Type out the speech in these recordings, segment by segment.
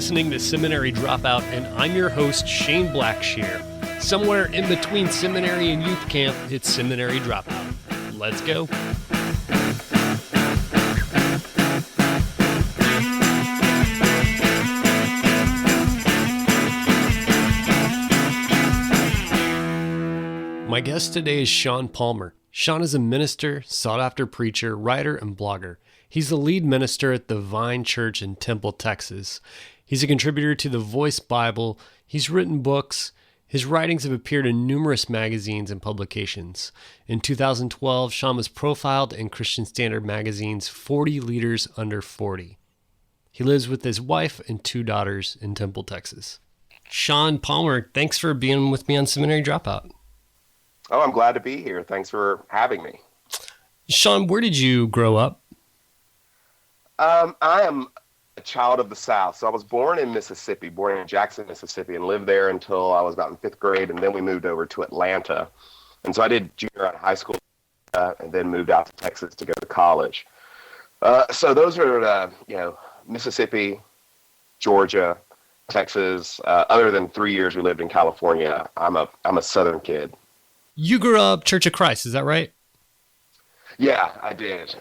listening to Seminary Dropout, and I'm your host, Shane Blackshear. Somewhere in between seminary and youth camp, it's Seminary Dropout. Let's go. My guest today is Sean Palmer. Sean is a minister, sought-after preacher, writer, and blogger. He's the lead minister at the Vine Church in Temple, Texas. He's a contributor to the Voice Bible. He's written books. His writings have appeared in numerous magazines and publications. In 2012, Sean was profiled in Christian Standard magazine's 40 Leaders Under 40. He lives with his wife and 2 daughters in Temple, Texas. Sean Palmer, thanks for being with me on Seminary Dropout. Oh, I'm glad to be here. Thanks for having me. Sean, where did you grow up? I am a child of the South. So I was born in Mississippi, born in Jackson, Mississippi, and lived there until I was about in 5th grade. And then we moved over to Atlanta. And so I did junior high high school and then moved out to Texas to go to college. So those are, Mississippi, Georgia, Texas. Other than 3 years we lived in California, I'm a Southern kid. You grew up Church of Christ, is that right? Yeah, I did.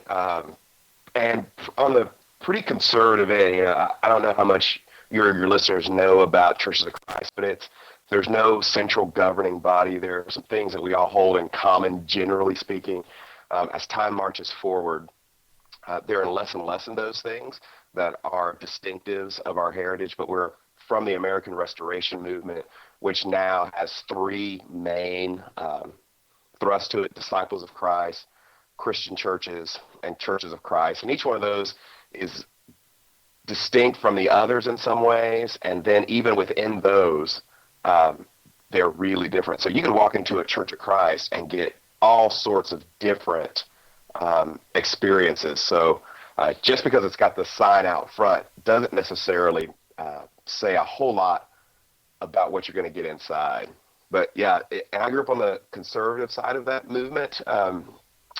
And on the pretty conservative end, I don't know how much your listeners know about Churches of Christ, but there's no central governing body. There are some things that we all hold in common, generally speaking. As time marches forward, there are less and less of those things that are distinctives of our heritage, but we're from the American Restoration Movement, which now has 3 main thrusts to it: Disciples of Christ, Christian churches, and Churches of Christ. And each one of those is distinct from the others in some ways. And then even within those, they're really different. So you can walk into a Church of Christ and get all sorts of different experiences. So just because it's got the sign out front doesn't necessarily say a whole lot about what you're going to get inside. But yeah, and I grew up on the conservative side of that movement.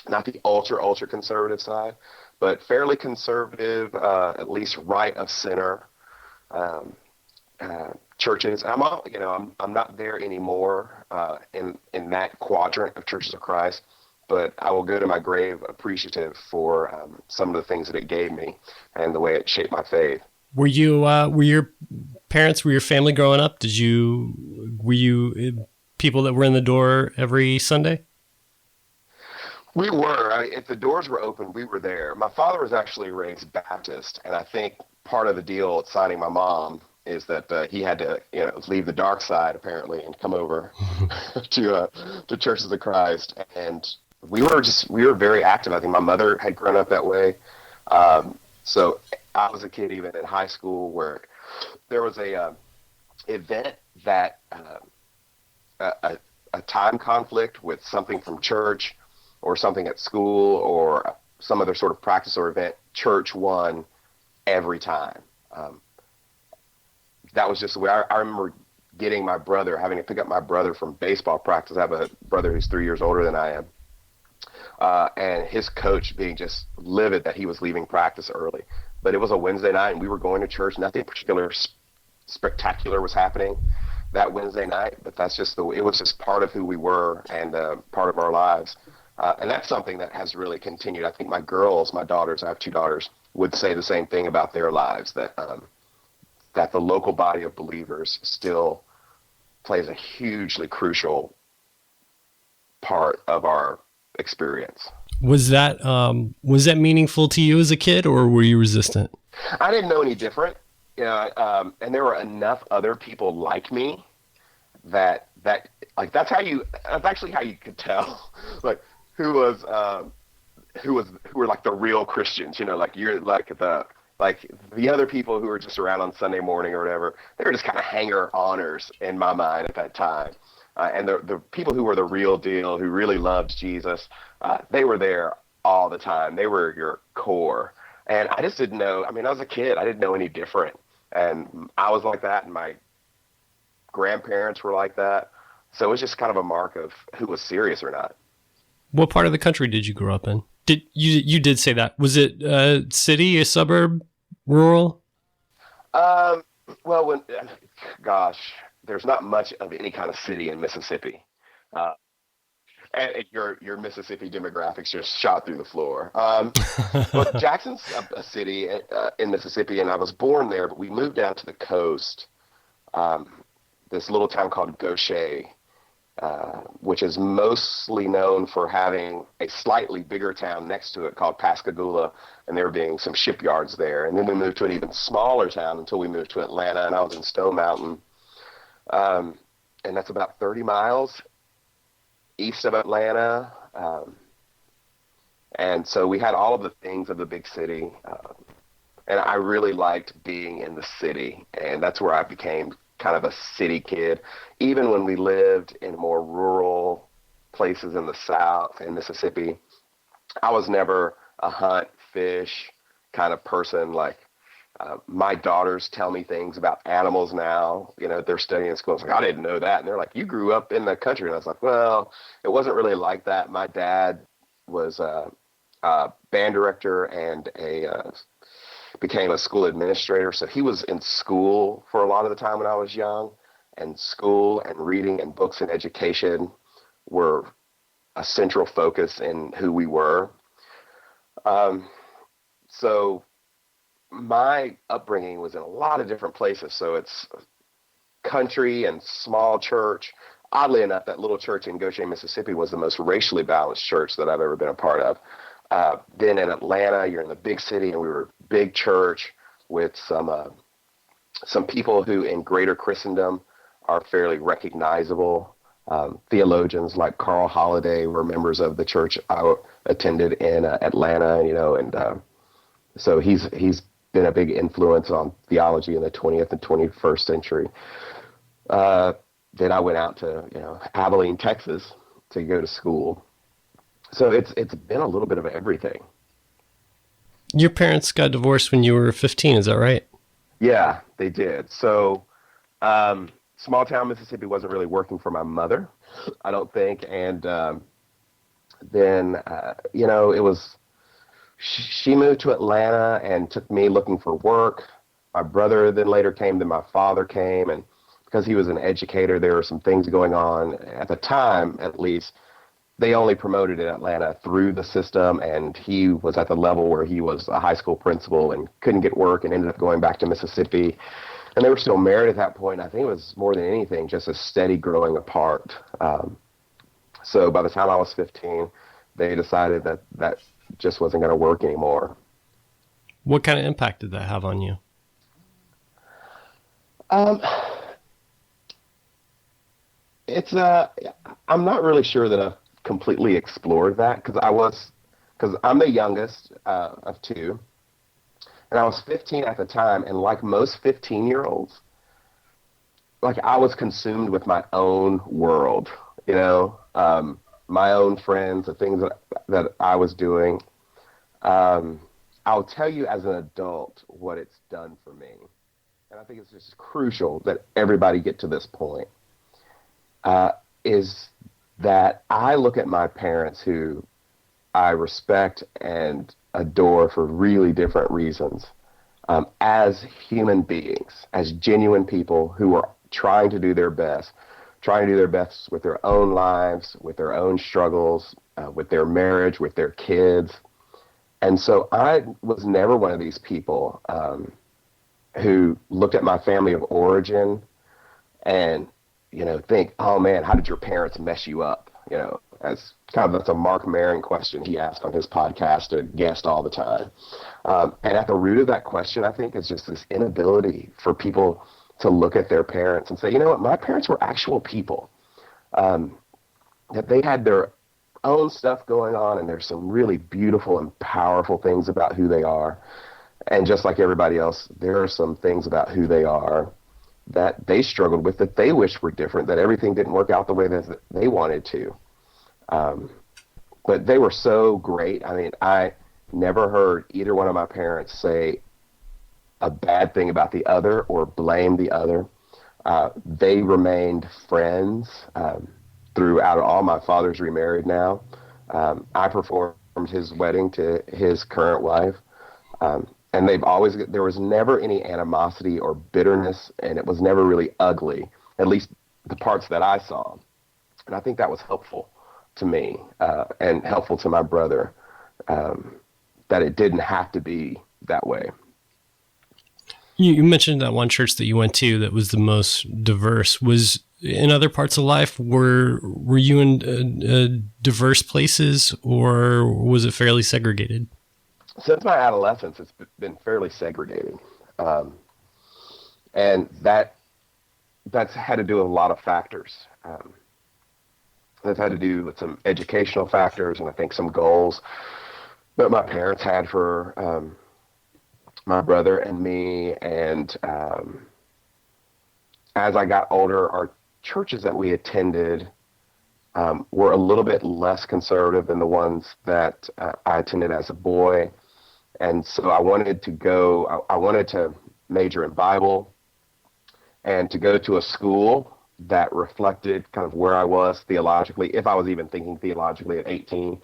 Not the ultra conservative side, but fairly conservative, at least right of center churches. I'm not there anymore in that quadrant of Churches of Christ, but I will go to my grave appreciative for some of the things that it gave me and the way it shaped my faith. Were your family growing up? Were you people that were in the door every Sunday? We were. If the doors were open, we were there. My father was actually raised Baptist, and I think part of the deal at signing my mom is that he had to, leave the dark side apparently and come over to Churches of Christ. And we were very active. I think my mother had grown up that way. So I was a kid even in high school where there was a event that a time conflict with something from church or something at school or some other sort of practice or event, church won every time. That was just the way. I remember having to pick up my brother from baseball practice. I have a brother who's 3 years older than I am. And his coach being just livid that he was leaving practice early. But it was a Wednesday night and we were going to church. Nothing particular spectacular was happening that Wednesday night, but it was just part of who we were and part of our lives. And that's something that has really continued. I think my daughters, I have 2 daughters, would say the same thing about their lives, that the local body of believers still plays a hugely crucial part of our experience. Was that meaningful to you as a kid, or were you resistant? I didn't know any different. And there were enough other people like me that that's actually how you could tell, like, who were like the real Christians, like you're like the other people who were just around on Sunday morning or whatever. They were just kind of hanger-oners in my mind at that time. And the people who were the real deal, who really loved Jesus, they were there all the time. They were your core. And I just didn't know. I mean, I was a kid. I didn't know any different. And I was like that, and my grandparents were like that. So it was just kind of a mark of who was serious or not. What part of the country did you grow up in? You did say that. Was it a city, a suburb, rural? Well, gosh, there's not much of any kind of city in Mississippi. Uh, and your Mississippi demographics just shot through the floor. Well, Jackson's a city in Mississippi, and I was born there, but we moved down to the coast, um, this little town called Gaucher, which is mostly known for having a slightly bigger town next to it called Pascagoula, and there being some shipyards there. And then we moved to an even smaller town until we moved to Atlanta, and I was in Stone Mountain, um, and that's about 30 miles east of Atlanta. And so we had all of the things of the big city. And I really liked being in the city. And that's where I became kind of a city kid. Even when we lived in more rural places in the South, in Mississippi, I was never a hunt, fish kind of person. Like, my daughters tell me things about animals now. You know, they're studying in school. It's like, I didn't know that. And they're like, you grew up in the country. And I was like, well, it wasn't really like that. My dad was a band director and became a school administrator. So he was in school for a lot of the time when I was young. And school and reading and books and education were a central focus in who we were. So my upbringing was in a lot of different places. So it's country and small church. Oddly enough, that little church in Goshen, Mississippi was the most racially balanced church that I've ever been a part of. Then in Atlanta, you're in the big city, and we were big church with some people who in greater Christendom are fairly recognizable. Theologians like Carl Holliday were members of the church I attended in Atlanta, you know, and so he's been a big influence on theology in the 20th and 21st century. Then I went out to, you know, Abilene, Texas to go to school. So it's been a little bit of everything. Your parents got divorced when you were 15, is that right? Yeah, they did. So small town Mississippi wasn't really working for my mother, I don't think. And then, you know, it was, she moved to Atlanta and took me looking for work. My brother then later came, then my father came. And because he was an educator, there were some things going on at the time, at least. They only promoted in Atlanta through the system, and he was at the level where he was a high school principal and couldn't get work and ended up going back to Mississippi. And they were still married at that point. I think it was more than anything just a steady growing apart. So by the time I was 15, they decided that just wasn't going to work anymore. What kind of impact did that have on you? It's I'm not really sure that I've completely explored that because I'm the youngest of two, and I was 15 at the time, and like most 15-year-olds, like I was consumed with my own world, you know, my own friends, the things that I was doing. I'll tell you as an adult what it's done for me, and I think it's just crucial that everybody get to this point. Is that I look at my parents who I respect and adore for really different reasons, as human beings, as genuine people who are trying to do their best with their own lives, with their own struggles, with their marriage, with their kids. And so I was never one of these people who looked at my family of origin and, you know, think, oh man, how did your parents mess you up? You know, as kind of, that's a Mark Maron question he asked on his podcast, a guest all the time. And at the root of that question, I think, is just this inability for people to look at their parents and say, you know what, my parents were actual people. That they had their own stuff going on, and there's some really beautiful and powerful things about who they are. And just like everybody else, there are some things about who they are that they struggled with, that they wish were different, that everything didn't work out the way that they wanted to. But they were so great. I mean, I never heard either one of my parents say a bad thing about the other or blame the other. They remained friends throughout all. My father's remarried now. I performed his wedding to his current wife. and there was never any animosity or bitterness, and it was never really ugly, at least the parts that I saw. And I think that was helpful to me, and helpful to my brother, that it didn't have to be that way. You mentioned that one church that you went to that was the most diverse. Was in other parts of life, were you in diverse places, or was it fairly segregated? Since my adolescence, it's been fairly segregated, and that's had to do with a lot of factors. That's had to do with some educational factors, and I think some goals that my parents had for my brother and me. And as I got older, our churches that we attended were a little bit less conservative than the ones that I attended as a boy. And so I wanted to major in Bible and to go to a school that reflected kind of where I was theologically, if I was even thinking theologically at 18.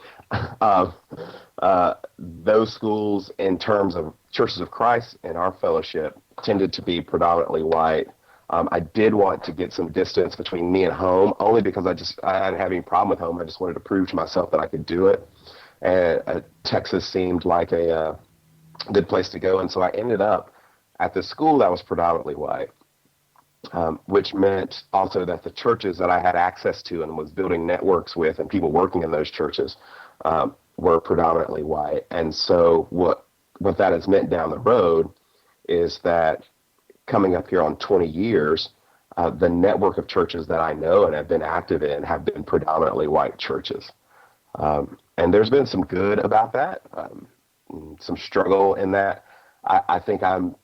Those schools, in terms of Churches of Christ and our fellowship, tended to be predominantly white. I did want to get some distance between me and home, only because I didn't have any problem with home. I just wanted to prove to myself that I could do it. And Texas seemed like a good place to go. And so I ended up at the school that was predominantly white, which meant also that the churches that I had access to and was building networks with, and people working in those churches, were predominantly white. And so what that has meant down the road is that coming up here on 20 years, the network of churches that I know and have been active in have been predominantly white churches. And there's been some good about that, some struggle in that. I think I'm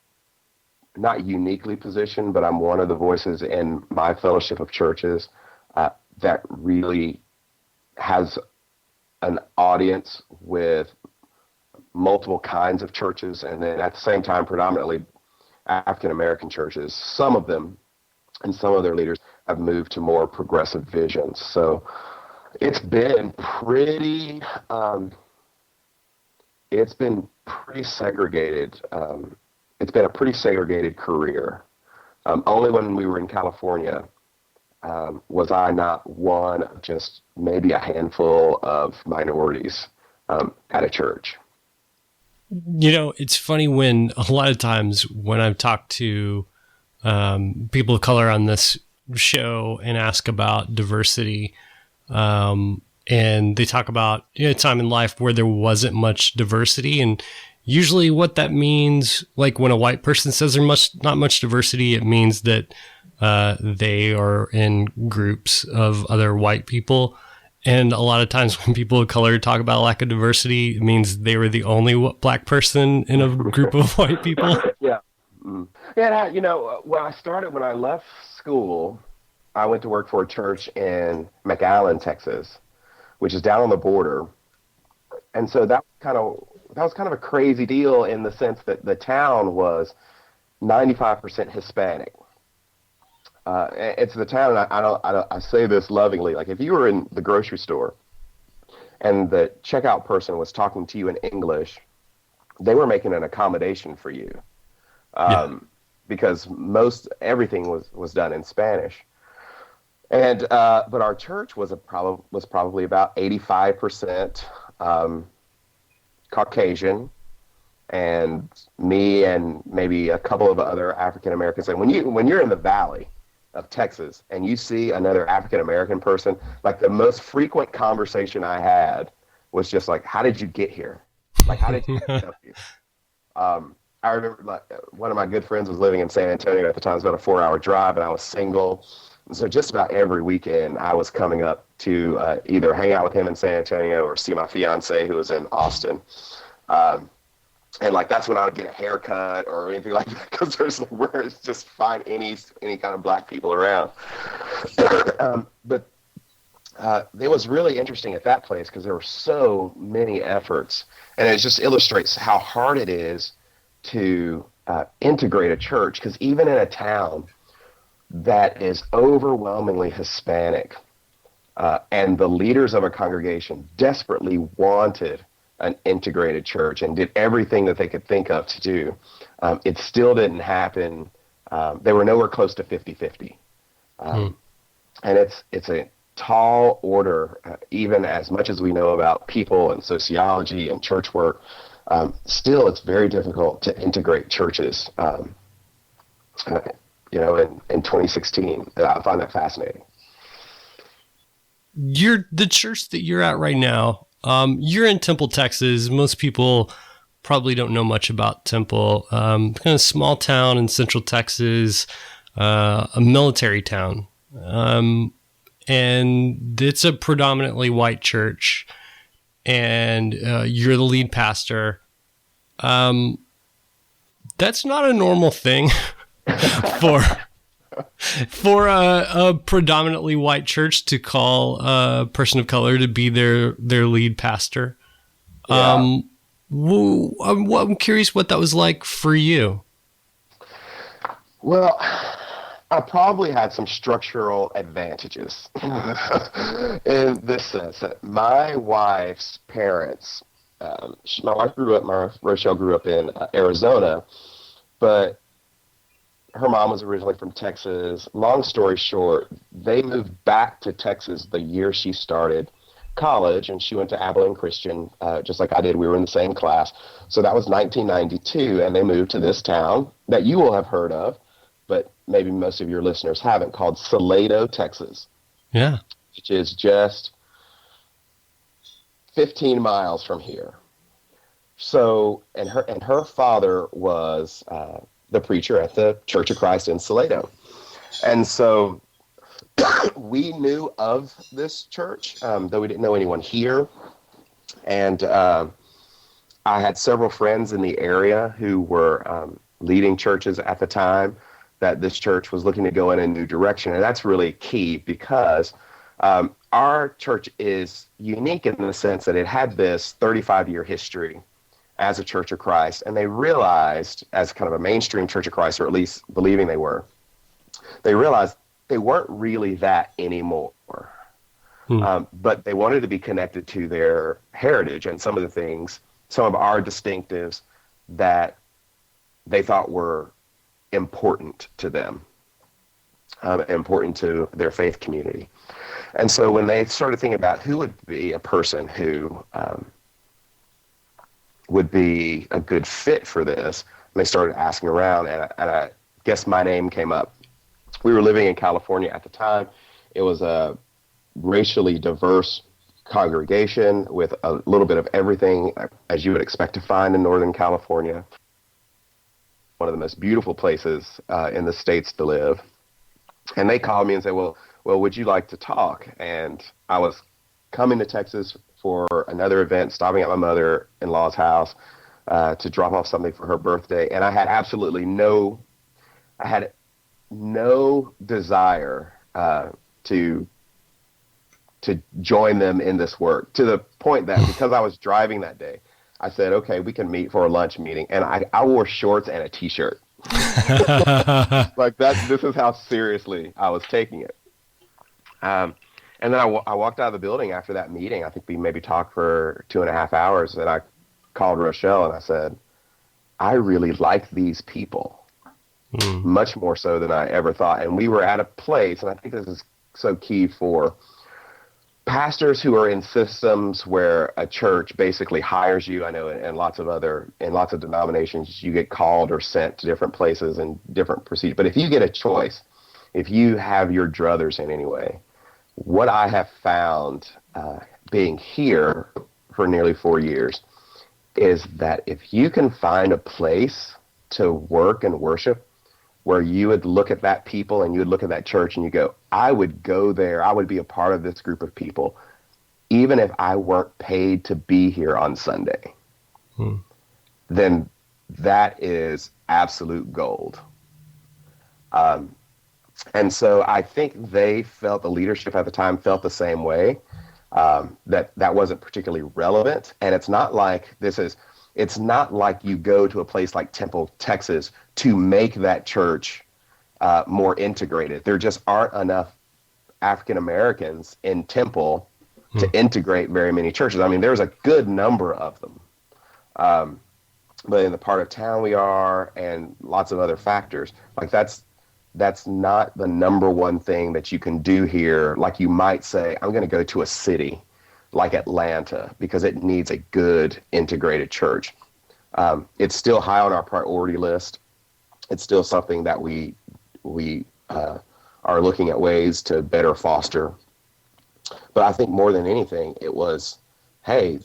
not uniquely positioned, but I'm one of the voices in my fellowship of churches that really has an audience with multiple kinds of churches, and then at the same time predominantly African American churches. Some of them and some of their leaders have moved to more progressive visions. So it's been pretty segregated. It's been a pretty segregated career. Only when we were in California was I not one of just maybe a handful of minorities at a church. You know, it's funny when a lot of times when I've talked to people of color on this show and ask about diversity, and they talk about a time in life where there wasn't much diversity, and usually what that means, like when a white person says there's not much diversity, it means that they are in groups of other white people. And a lot of times when people of color talk about lack of diversity, it means they were the only black person in a group of white people. Yeah. Yeah, when I left school, I went to work for a church in McAllen, Texas, which is down on the border. And so that was kind of a crazy deal in the sense that the town was 95% Hispanic. It's the town, I say this lovingly, like if you were in the grocery store and the checkout person was talking to you in English, they were making an accommodation for you, because everything was done in Spanish. And but our church was probably about 85% Caucasian, and me and maybe a couple of other African Americans. And when you're in the valley of Texas and you see another African American person, like the most frequent conversation I had was just like, "How did you get here? Like, how did you get up here?" I remember like one of my good friends was living in San Antonio at the time. It was about a 4-hour drive, and I was single. And so just about every weekend, I was coming up to either hang out with him in San Antonio or see my fiance who was in Austin. And like that's when I would get a haircut or anything like that, because there's nowhere to just find any kind of black people around. But it was really interesting at that place because there were so many efforts, and it just illustrates how hard it is to integrate a church, because even in a town that is overwhelmingly Hispanic, and the leaders of a congregation desperately wanted an integrated church and did everything that they could think of to do. It still didn't happen. They were nowhere close to 50-50. And it's a tall order, even as much as we know about people and sociology and church work. Still, it's very difficult to integrate churches, in 2016. I find that fascinating. The church that you're at right now, you're in Temple, Texas. Most people probably don't know much about Temple. Kind of small town in Central Texas, a military town. And it's a predominantly white church, and you're the lead pastor. That's not a normal thing for a predominantly white church to call a person of color to be their lead pastor. Yeah. I'm curious what that was like for you. Well, I probably had some structural advantages in this sense that my wife's parents, Rochelle grew up in Arizona, but her mom was originally from Texas. Long story short, they moved back to Texas the year she started college, and she went to Abilene Christian, just like I did. We were in the same class. So that was 1992, and they moved to this town that you will have heard of, but maybe most of your listeners haven't, called Salado, Texas. Yeah. Which is just 15 miles from here. So, and her father was the preacher at the Church of Christ in Salado. And so we knew of this church, though we didn't know anyone here. And I had several friends in the area who were leading churches at the time that this church was looking to go in a new direction. And that's really key because our church is unique in the sense that it had this 35-year history as a Church of Christ. And they realized, as kind of a mainstream Church of Christ, or at least believing they were, they realized they weren't really that anymore. But they wanted to be connected to their heritage and some of the things, some of our distinctives that they thought were important to them, important to their faith community. And so when they started thinking about who would be a person who would be a good fit for this, and they started asking around, and I guess my name came up. We were living in California at the time. It was a racially diverse congregation with a little bit of everything, as you would expect to find in Northern California. One of the most beautiful places in the States to live. And they called me and said, well, would you like to talk? And I was coming to Texas for another event, stopping at my mother-in-law's house to drop off something for her birthday. And I had absolutely no desire to join them in this work, to the point that because I was driving that day, I said, okay, we can meet for a lunch meeting. And I wore shorts and a T-shirt. Like this is how seriously I was taking it. And then I walked out of the building after that meeting. I think we maybe talked for 2.5 hours. And I called Rochelle and I said, I really like these people, much more so than I ever thought. And we were at a place, and I think this is so key for pastors who are in systems where a church basically hires you. I know in lots of denominations, you get called or sent to different places and different procedures. But if you get a choice, if you have your druthers in any way, what I have found being here for nearly 4 years is that if you can find a place to work and worship where you would look at that people and you would look at that church and you go, I would go there, I would be a part of this group of people, even if I weren't paid to be here on Sunday, then that is absolute gold. And so I think they felt, the leadership at the time felt the same way, that wasn't particularly relevant. And it's not like you go to a place like Temple, Texas to make that church more integrated. There just aren't enough African Americans in Temple to integrate very many churches. I mean, there's a good number of them. But in the part of town we are, and lots of other factors, like that's not the number one thing that you can do here. Like you might say, I'm going to go to a city like Atlanta because it needs a good integrated church. It's still high on our priority list. It's still something that we are looking at ways to better foster. But I think more than anything, it was, hey,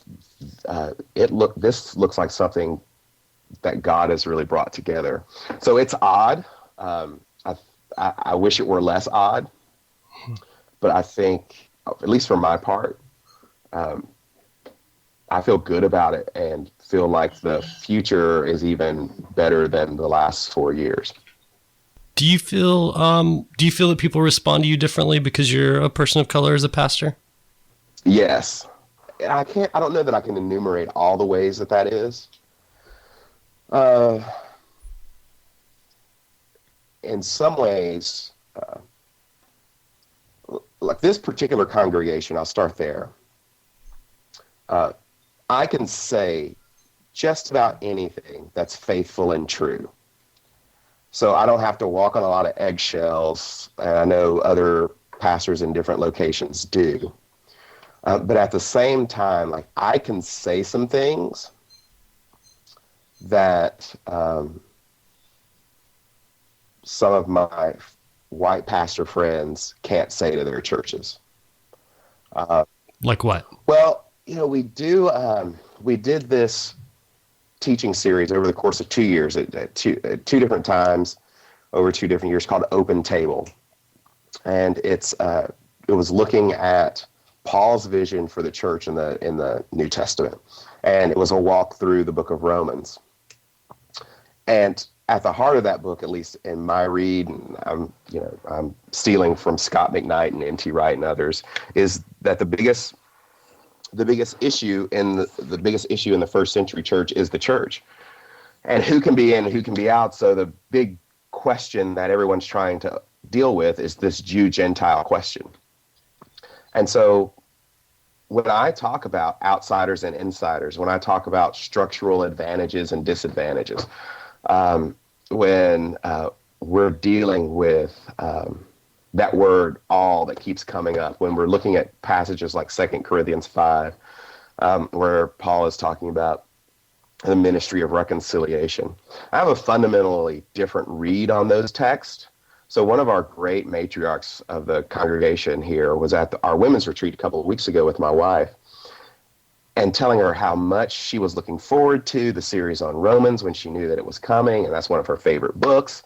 this looks like something that God has really brought together. So it's odd. I wish it were less odd, but I think, at least for my part, I feel good about it and feel like the future is even better than the last 4 years. Do you feel that people respond to you differently because you're a person of color as a pastor? Yes. I don't know that I can enumerate all the ways that is. In some ways, like this particular congregation, I'll start there. I can say just about anything that's faithful and true. So I don't have to walk on a lot of eggshells, and I know other pastors in different locations do. But at the same time, like I can say some things that some of my white pastor friends can't say to their churches. Like what? Well, we did this teaching series over the course of 2 years at two different times over 2 different years called Open Table. And it was looking at Paul's vision for the church in the New Testament. And it was a walk through the book of Romans. And at the heart of that book, at least in my read, and I'm stealing from Scott McKnight and N.T. Wright and others, is that the biggest issue in the first century church is the church, and who can be in and who can be out. So the big question that everyone's trying to deal with is this Jew-Gentile question. And so when I talk about outsiders and insiders, when I talk about structural advantages and disadvantages, when we're dealing with that word all that keeps coming up, when we're looking at passages like 2 Corinthians 5, where Paul is talking about the ministry of reconciliation. I have a fundamentally different read on those texts. So one of our great matriarchs of the congregation here was at our women's retreat a couple of weeks ago with my wife, and telling her how much she was looking forward to the series on Romans when she knew that it was coming, and that's one of her favorite books,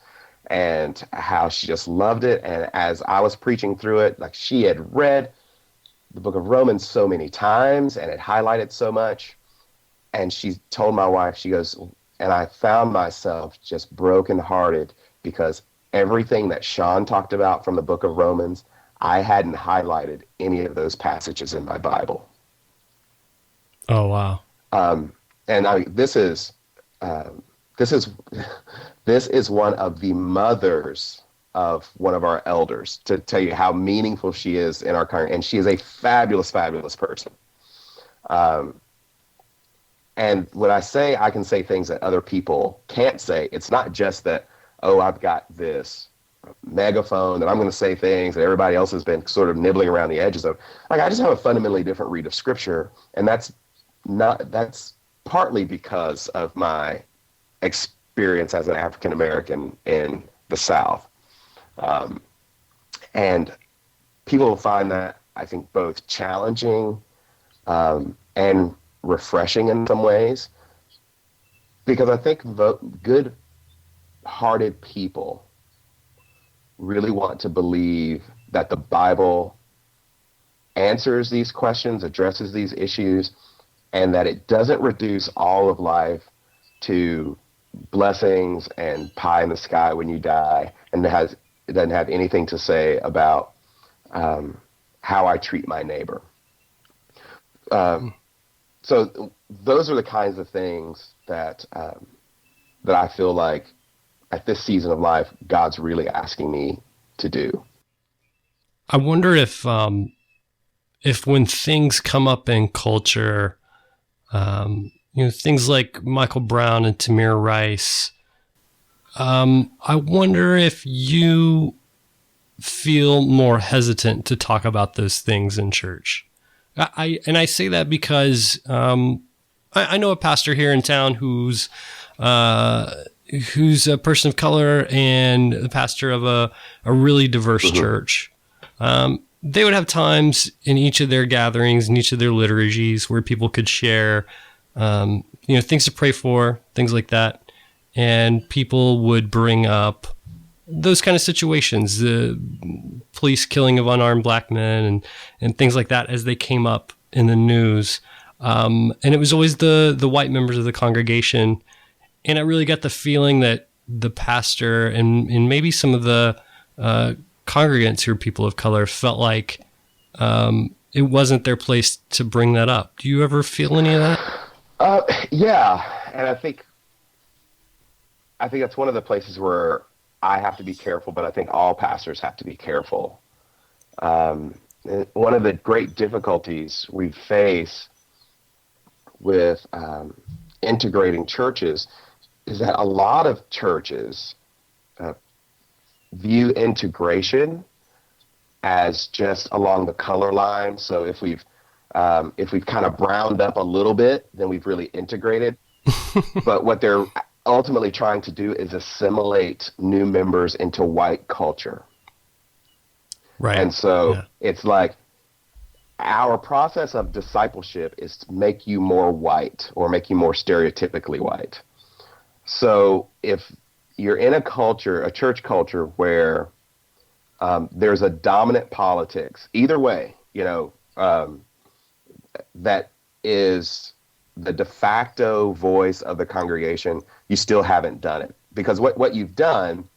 and how she just loved it. And as I was preaching through it, like she had read the book of Romans so many times and had highlighted so much, and she told my wife, she goes, and I found myself just brokenhearted because everything that Sean talked about from the book of Romans, I hadn't highlighted any of those passages in my Bible. Oh, wow. And this is one of the mothers of one of our elders, to tell you how meaningful she is in our congregation. And she is a fabulous, fabulous person. And when I say I can say things that other people can't say, it's not just that, oh, I've got this megaphone that I'm going to say things that everybody else has been sort of nibbling around the edges of. Like, I just have a fundamentally different read of Scripture, and that's partly because of my experience as an African American in the South. And people will find that, I think, both challenging and refreshing in some ways, because I think good-hearted people really want to believe that the Bible answers these questions, addresses these issues, and that it doesn't reduce all of life to blessings and pie in the sky when you die, and it doesn't have anything to say about how I treat my neighbor. So those are the kinds of things that I feel like at this season of life, God's really asking me to do. I wonder if if when things come up in culture, things like Michael Brown and Tamir Rice, I wonder if you feel more hesitant to talk about those things in church. I say that because I know a pastor here in town who's a person of color and the pastor of a really diverse church. They would have times in each of their gatherings, in each of their liturgies, where people could share, things to pray for, things like that. And people would bring up those kind of situations, the police killing of unarmed black men and things like that as they came up in the news. And it was always the white members of the congregation. And I really got the feeling that the pastor and maybe some of the congregants who are people of color felt like it wasn't their place to bring that up. Do you ever feel any of that? Yeah. And I think that's one of the places where I have to be careful, but I think all pastors have to be careful. One of the great difficulties we face with integrating churches is that a lot of churches view integration as just along the color line. So if we've kind of browned up a little bit, then we've really integrated. But what they're ultimately trying to do is assimilate new members into white culture. Right. And so it's like our process of discipleship is to make you more white or make you more stereotypically white. So if you're in a church culture where there's a dominant politics, either way, that is the de facto voice of the congregation, you still haven't done it. Because what you've done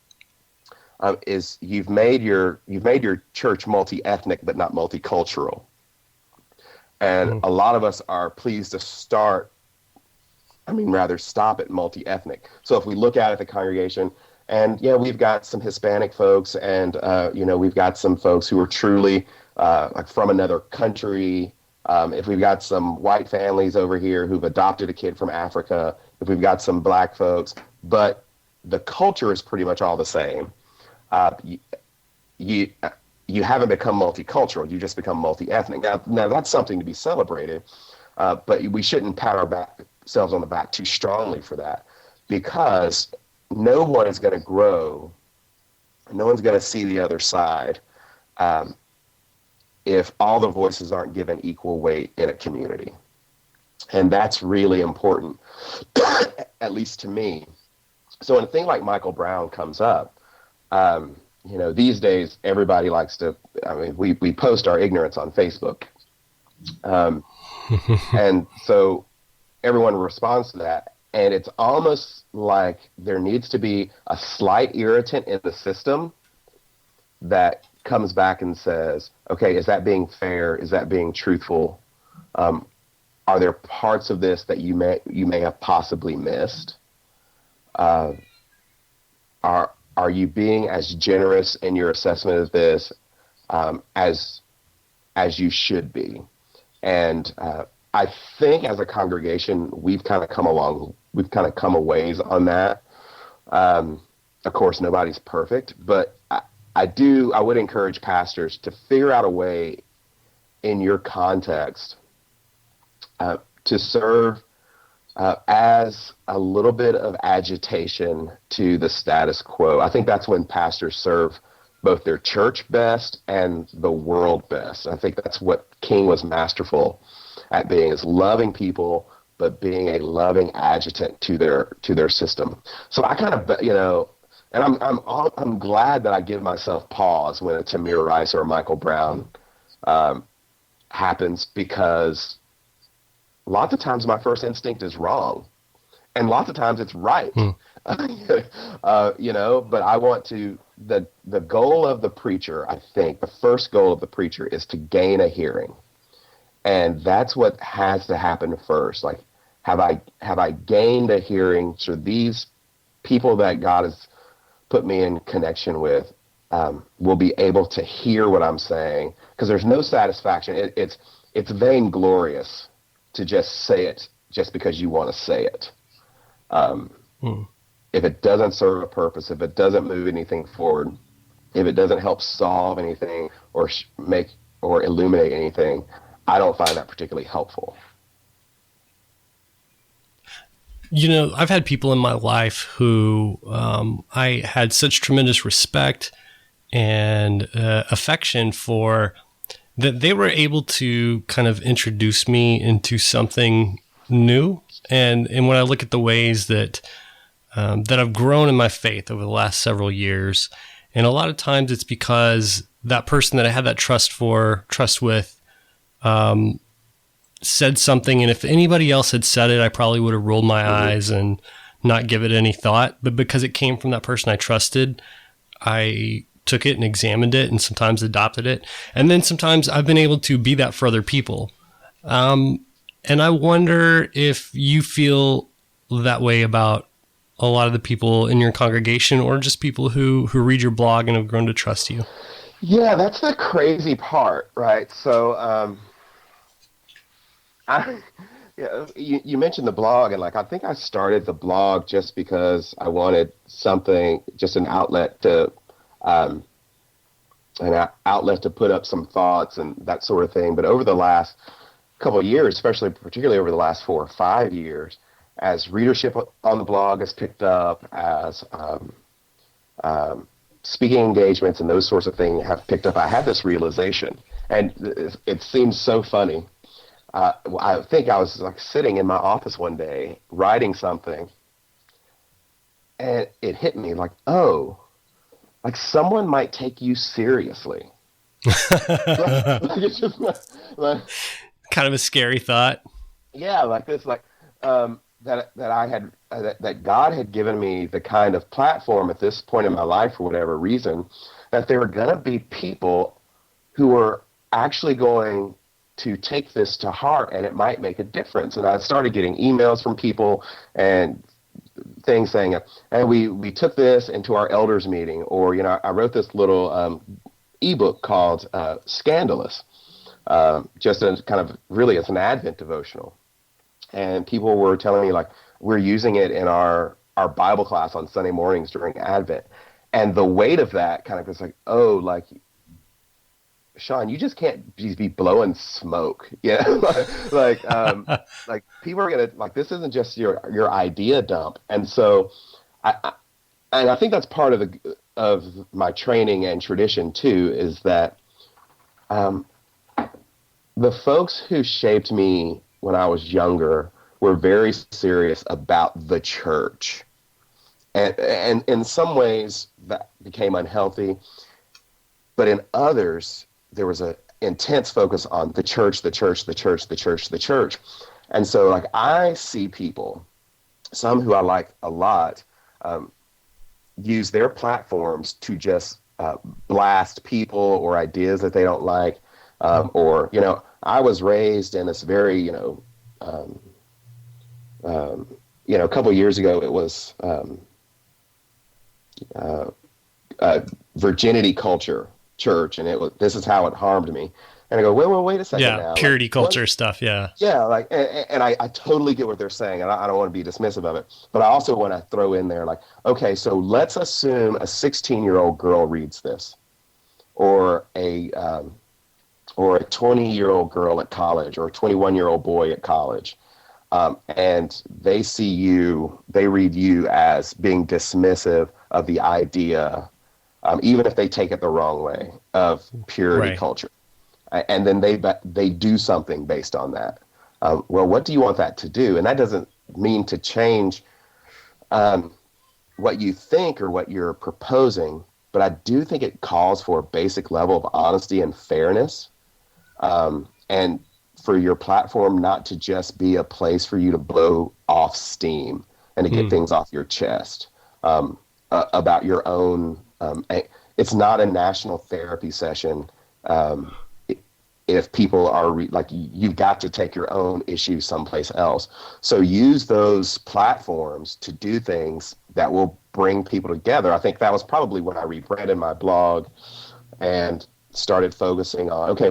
is you've made your church multi-ethnic but not multicultural. And a lot of us are pleased to stop at multi-ethnic. So if we look at the congregation, and we've got some Hispanic folks, and we've got some folks who are truly like from another country. If we've got some white families over here who've adopted a kid from Africa, if we've got some black folks, but the culture is pretty much all the same. You haven't become multicultural, you just become multi-ethnic. Now that's something to be celebrated, but we shouldn't pat ourselves on the back too strongly for that, because no one is going to grow, no one's going to see the other side if all the voices aren't given equal weight in a community. And that's really important, at least to me. So when a thing like Michael Brown comes up, these days everybody likes to, we post our ignorance on Facebook. And so everyone responds to that. And it's almost like there needs to be a slight irritant in the system that comes back and says, okay, is that being fair? Is that being truthful? Are there parts of this that you may have possibly missed? Are you being as generous in your assessment of this as you should be? And I think as a congregation, we've kind of come a ways on that. Of course, nobody's perfect, but I would encourage pastors to figure out a way in your context to serve as a little bit of agitation to the status quo. I think that's when pastors serve both their church best and the world best. I think that's what King was masterful at being, is loving people, but being a loving adjutant to their system. So I kind of, and I'm glad that I give myself pause when a Tamir Rice or a Michael Brown happens, because lots of times my first instinct is wrong, and lots of times it's right. But I want to, the goal of the preacher, I think the first goal of the preacher is to gain a hearing. And that's what has to happen first. Like, have I gained a hearing? So these people that God has put me in connection with, will be able to hear what I'm saying, because there's no satisfaction. It's vainglorious to just say it just because you want to say it. If it doesn't serve a purpose, if it doesn't move anything forward, if it doesn't help solve anything or make or illuminate anything, I don't find that particularly helpful. You know, I've had people in my life who I had such tremendous respect and affection for, that they were able to kind of introduce me into something new. And when I look at the ways that that I've grown in my faith over the last several years, and a lot of times it's because that person that I had that trust with, said something, and if anybody else had said it, I probably would have rolled my eyes and not give it any thought. But because it came from that person I trusted, I took it and examined it, and sometimes adopted it. And then sometimes I've been able to be that for other people. And I wonder if you feel that way about a lot of the people in your congregation, or just people who read your blog and have grown to trust you. Yeah, that's the crazy part, right? So, you mentioned the blog, and I think I started the blog just because I wanted something, just an outlet to put up some thoughts and that sort of thing. But over the last couple of years, particularly over the last 4 or 5 years, as readership on the blog has picked up, as speaking engagements and those sorts of things have picked up, I had this realization, and it seems so funny. I think I was sitting in my office one day writing something, and it hit me someone might take you seriously. It's just kind of a scary thought. Yeah, that God had given me the kind of platform at this point in my life, for whatever reason, that there were going to be people who were actually going to take this to heart, and it might make a difference. And I started getting emails from people and things saying, and we took this into our elders meeting, or, I wrote this little ebook called Scandalous, just as kind of really as an Advent devotional. And people were telling me, we're using it in our Bible class on Sunday mornings during Advent. And the weight of that kind of was Sean, you just can't be blowing smoke. Yeah. People are going to, this isn't just your idea dump. And so I think that's part of my training and tradition too, is that the folks who shaped me when I was younger were very serious about the church. And in some ways that became unhealthy, but in others, there was an intense focus on the church, the church, the church, the church, the church. And so I see people, some who I like a lot, use their platforms to just blast people or ideas that they don't like. Or, I was raised in this very, a couple of years ago, it was virginity culture church, and this is how it harmed me. And I go, wait a second now. Yeah, purity culture stuff, yeah. Yeah, and I totally get what they're saying, and I don't want to be dismissive of it. But I also want to throw in there, okay, so let's assume a 16-year-old girl reads this, or a 20-year-old girl at college, or a 21-year-old boy at college, and they read you as being dismissive of the idea, even if they take it the wrong way, of purity culture. And then they do something based on that. Well, what do you want that to do? And that doesn't mean to change what you think or what you're proposing, but I do think it calls for a basic level of honesty and fairness, and for your platform not to just be a place for you to blow off steam and to get things off your chest about your own. It's not a national therapy session. If people are you've got to take your own issues someplace else. So use those platforms to do things that will bring people together. I think that was probably when I rebranded my blog and started focusing on, okay,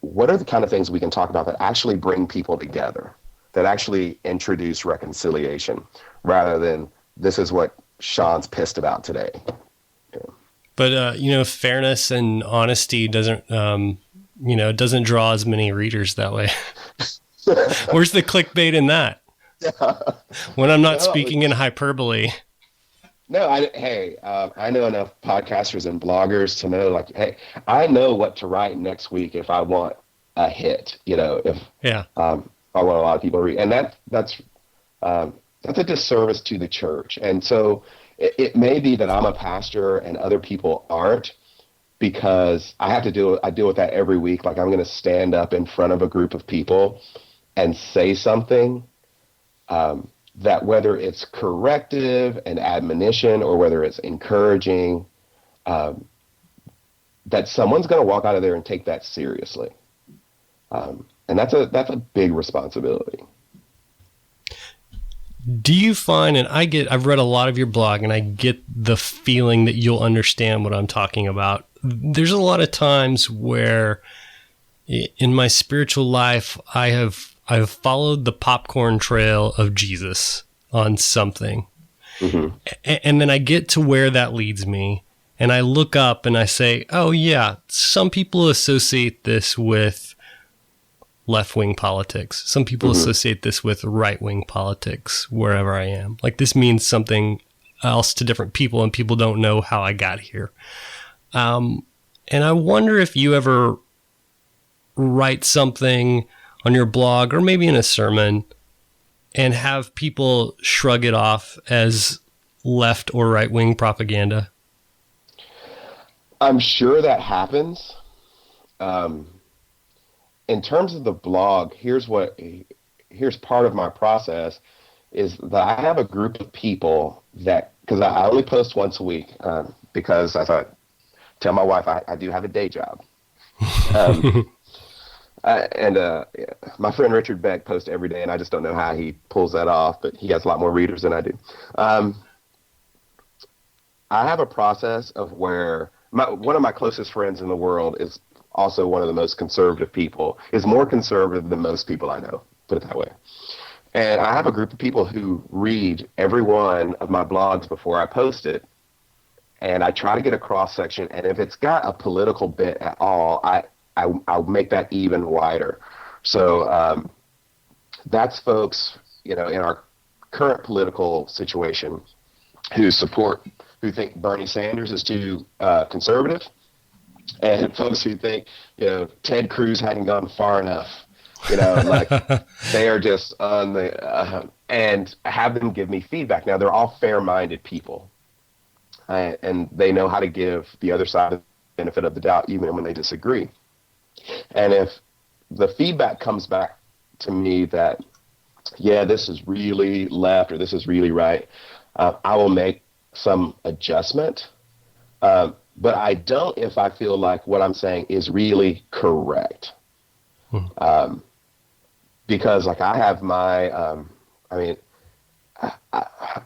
what are the kind of things we can talk about that actually bring people together, that actually introduce reconciliation, rather than this is what Sean's pissed about today. Yeah. But, fairness and honesty doesn't draw as many readers that way. Where's the clickbait in that? Yeah. When I'm not speaking in hyperbole. No, I know enough podcasters and bloggers to know, like, hey, I know what to write next week if I want a hit, if I want a lot of people to read. And that's a disservice to the church. And so it may be that I'm a pastor and other people aren't, because I deal with that every week. Like, I'm going to stand up in front of a group of people and say something that, whether it's corrective and admonition or whether it's encouraging, that someone's going to walk out of there and take that seriously. And that's a big responsibility. Do you find, and I've read a lot of your blog, and I get the feeling that you'll understand what I'm talking about. There's a lot of times where in my spiritual life, I've followed the popcorn trail of Jesus on something. Mm-hmm. And then I get to where that leads me, and I look up and I say, oh yeah, some people associate this with left-wing politics. Some people associate this with right-wing politics wherever I am. Like, this means something else to different people, and people don't know how I got here. And I wonder if you ever write something on your blog or maybe in a sermon and have people shrug it off as left or right-wing propaganda. I'm sure that happens. In terms of the blog, here's part of my process, is that I have a group of people that, because I only post once a week, because I thought, tell my wife I do have a day job. My friend Richard Beck posts every day, and I just don't know how he pulls that off, but he has a lot more readers than I do. I have a process of where one of my closest friends in the world is also one of the most conservative people, is more conservative than most people I know, put it that way. And I have a group of people who read every one of my blogs before I post it, and I try to get a cross-section, and if it's got a political bit at all, I'll make that even wider. So that's folks, in our current political situation who think Bernie Sanders is too conservative, and folks who think, Ted Cruz hadn't gone far enough, like they are just on the, and have them give me feedback. Now, they're all fair-minded people, and they know how to give the other side the benefit of the doubt, even when they disagree. And if the feedback comes back to me that, yeah, this is really left or this is really right, I will make some adjustment. But I don't if I feel like what I'm saying is really correct. Because, like, I have my,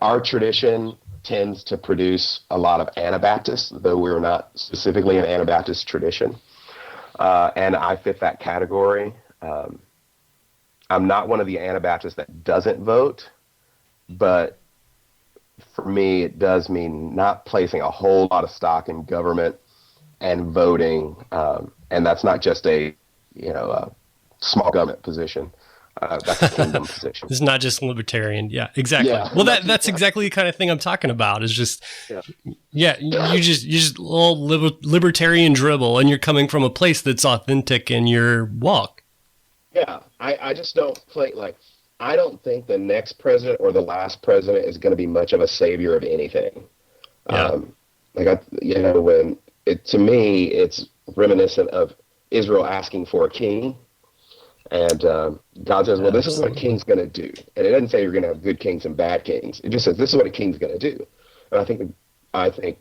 our tradition tends to produce a lot of Anabaptists, though we're not specifically an Anabaptist tradition. And I fit that category. I'm not one of the Anabaptists that doesn't vote, but for me, it does mean not placing a whole lot of stock in government and voting. And that's not just a small government position. That's a kingdom position. It's not just libertarian. Yeah, exactly. Yeah. Well, that's exactly the kind of thing I'm talking about. Is just, you just all libertarian dribble, and you're coming from a place that's authentic in your walk. Yeah, I just don't play like. I don't think the next president or the last president is going to be much of a savior of anything. Yeah. To me, it's reminiscent of Israel asking for a king. And God says, well, this is what a king's going to do. And it doesn't say you're going to have good kings and bad kings. It just says this is what a king's going to do. And I think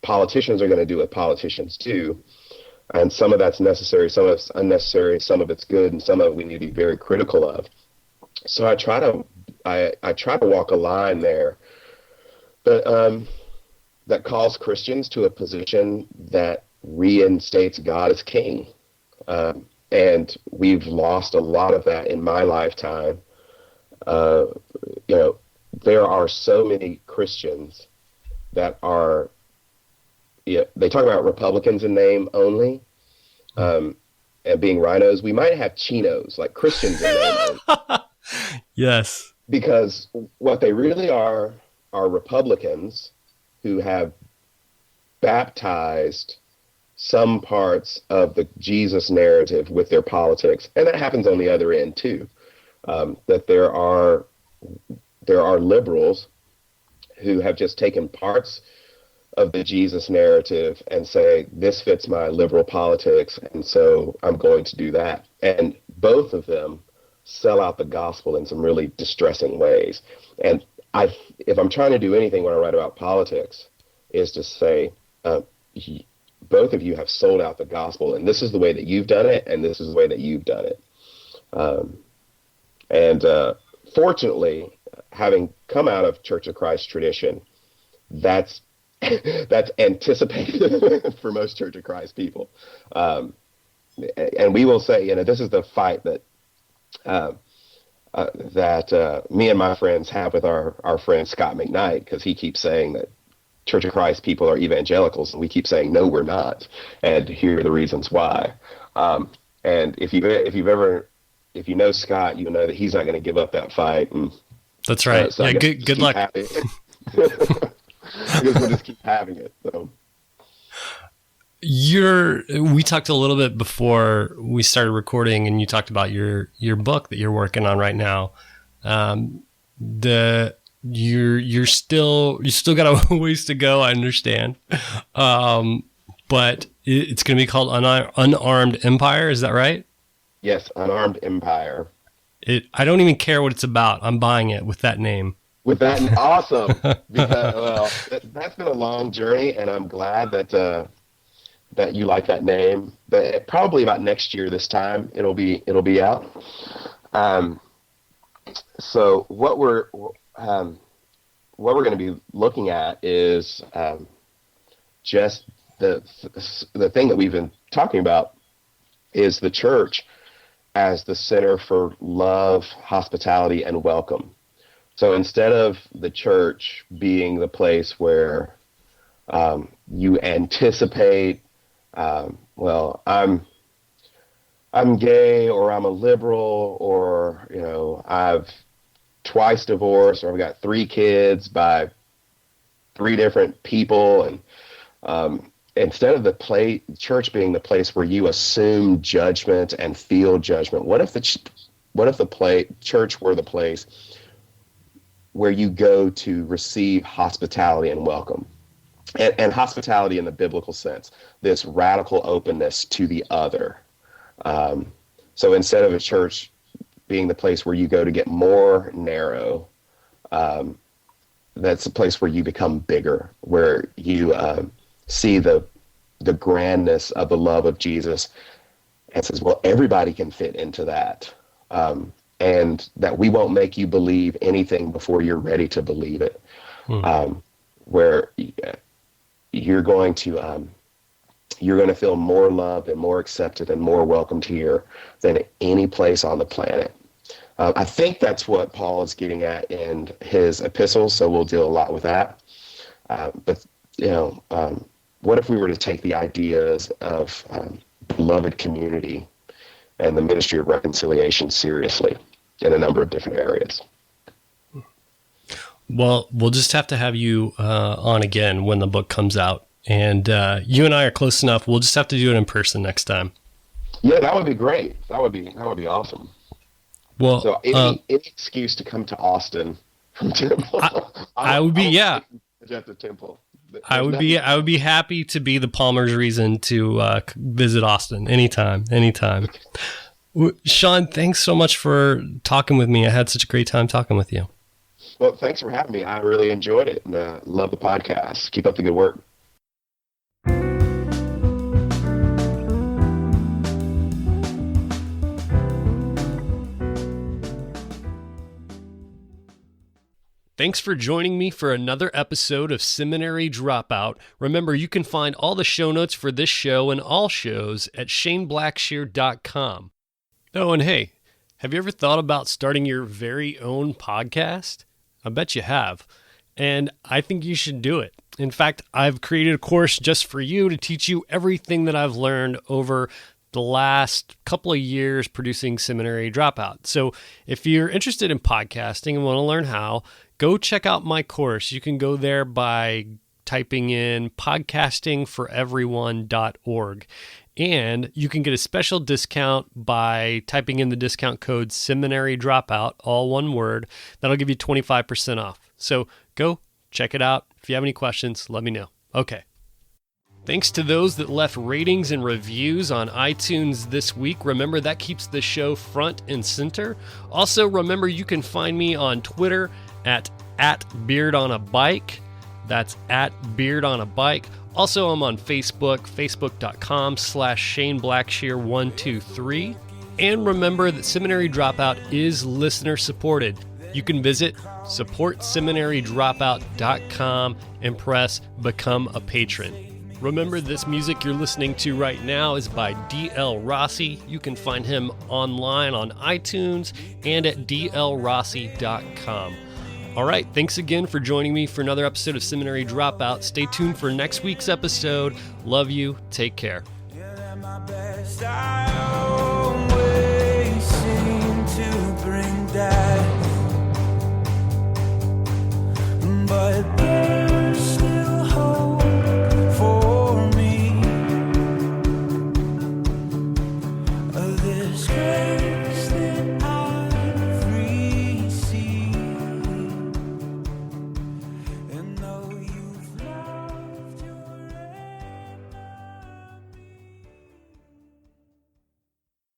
politicians are going to do what politicians do. And some of that's necessary, some of it's unnecessary, some of it's good, and some of it we need to be very critical of. So I try to walk a line there but that calls Christians to a position that reinstates God as king. And we've lost a lot of that in my lifetime. There are so many Christians that are, they talk about Republicans in name only, and being RHINOs. We might have CHINOs, like Christians in name only. Yes. Because what they really are Republicans who have baptized some parts of the Jesus narrative with their politics, and that happens on the other end too. That there are liberals who have just taken parts of the Jesus narrative and say, this fits my liberal politics, and so I'm going to do that. And both of them sell out the gospel in some really distressing ways. And if I'm trying to do anything when I write about politics, is to say, both of you have sold out the gospel, and this is the way that you've done it, and this is the way that you've done it. Fortunately, having come out of Church of Christ tradition, that's anticipated for most Church of Christ people. And we will say, this is the fight that me and my friends have with our friend Scott McKnight, because he keeps saying that Church of Christ people are evangelicals, and we keep saying, no, we're not. And here are the reasons why. And if you know Scott, you know that he's not going to give up that fight. And, that's right. So good luck. Because we'll just keep having it. So. We talked a little bit before we started recording, and you talked about your book that you're working on right now. You still got a ways to go, I understand. But it's going to be called Unarmed Empire. Is that right? Yes, Unarmed Empire. I don't even care what it's about. I'm buying it with that name. With that, awesome. Because that's been a long journey, and I'm glad that you like that name. But probably about next year, this time it'll be out. So what we're going to be looking at is just the thing that we've been talking about is the church as the center for love, hospitality, and welcome. So instead of the church being the place where you anticipate, well, I'm gay, or I'm a liberal, or I've twice divorced, or I've got 3 kids by 3 different people, and instead of the church being the place where you assume judgment and feel judgment, what if the church were the place where you go to receive hospitality and welcome, and hospitality in the biblical sense, this radical openness to the other. So instead of a church being the place where you go to get more narrow, that's a place where you become bigger, where you see the grandness of the love of Jesus, and says, well, everybody can fit into that. And that we won't make you believe anything before you're ready to believe it. Where you're going to feel more loved and more accepted and more welcomed here than any place on the planet. I think that's what Paul is getting at in his epistles, so we'll deal a lot with that. But what if we were to take the ideas of beloved community and the ministry of reconciliation seriously in a number of different areas? Well, we'll just have to have you on again when the book comes out. And you and I are close enough. We'll just have to do it in person next time. Yeah, that would be great. That would be awesome. Well, so any excuse to come to Austin from Temple. I would be at the Temple. I would be happy to be the Palmer's reason to visit Austin anytime. Sean, thanks so much for talking with me. I had such a great time talking with you. Well, thanks for having me. I really enjoyed it, and love the podcast. Keep up the good work. Thanks for joining me for another episode of Seminary Dropout. Remember, you can find all the show notes for this show and all shows at shaneblackshear.com. Oh, and hey, have you ever thought about starting your very own podcast? I bet you have. And I think you should do it. In fact, I've created a course just for you to teach you everything that I've learned over the last couple of years producing Seminary Dropout. So if you're interested in podcasting and want to learn how, go check out my course. You can go there by typing in podcastingforeveryone.org. And you can get a special discount by typing in the discount code Seminary Dropout, all one word. That'll give you 25% off. So go check it out. If you have any questions, let me know. Okay. Thanks to those that left ratings and reviews on iTunes this week. Remember, that keeps the show front and center. Also, remember, you can find me on Twitter at beardonabike. That's at beardonabike. Also, I'm on Facebook, facebook.com/ShaneBlackshear123. And remember that Seminary Dropout is listener supported. You can visit supportseminarydropout.com and press Become a Patron. Remember, this music you're listening to right now is by D.L. Rossi. You can find him online on iTunes and at dlrossi.com. All right, thanks again for joining me for another episode of Seminary Dropout. Stay tuned for next week's episode. Love you. Take care.